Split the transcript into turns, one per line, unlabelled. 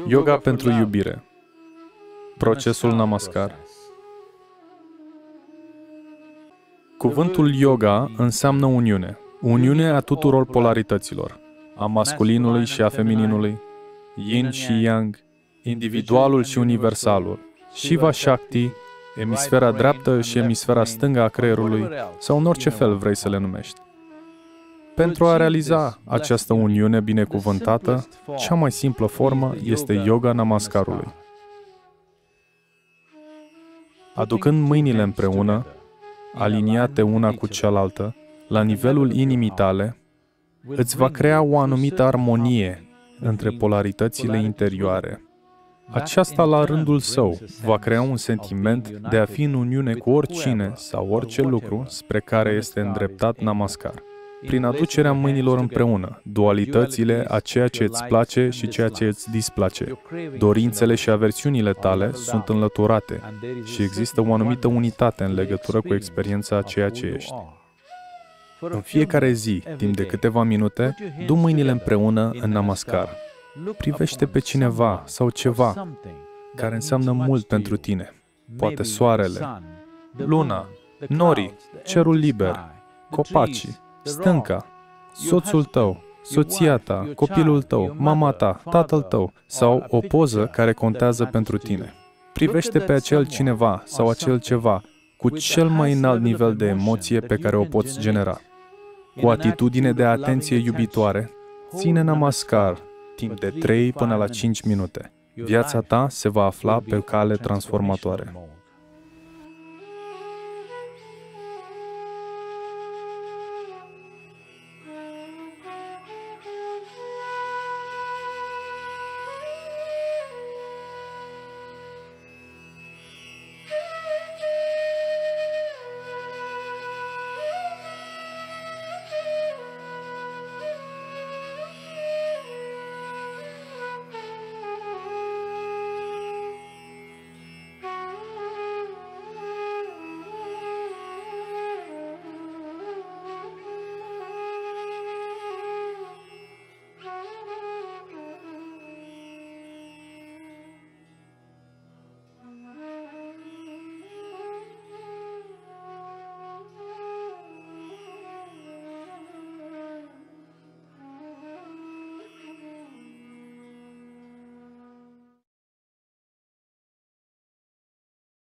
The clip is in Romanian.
Yoga pentru iubire. Procesul Namaskar. Cuvântul yoga înseamnă uniune. Uniune a tuturor polarităților, a masculinului și a femininului, yin și yang, individualul și universalul, Shiva Shakti, emisfera dreaptă și emisfera stângă a creierului, sau în orice fel vrei să le numești. Pentru a realiza această uniune binecuvântată, cea mai simplă formă este yoga namaskarului. Aducând mâinile împreună, aliniate una cu cealaltă, la nivelul inimii tale, îți va crea o anumită armonie între polaritățile interioare. Aceasta, la rândul său, va crea un sentiment de a fi în uniune cu oricine sau orice lucru spre care este îndreptat namaskar. Prin aducerea mâinilor împreună, dualitățile a ceea ce îți place și ceea ce îți displace, dorințele și aversiunile tale sunt înlăturate și există o anumită unitate în legătură cu experiența a ceea ce ești. În fiecare zi, timp de câteva minute, du mâinile împreună în namaskar. Privește pe cineva sau ceva care înseamnă mult pentru tine. Poate soarele, luna, norii, cerul liber, copacii, stânca, soțul tău, soția ta, copilul tău, mama ta, tatăl tău sau o poză care contează pentru tine. Privește pe acel cineva sau acel ceva cu cel mai înalt nivel de emoție pe care o poți genera. Cu atitudine de atenție iubitoare, ține namaskar timp de 3 până la 5 minute. Viața ta se va afla pe cale transformatoare.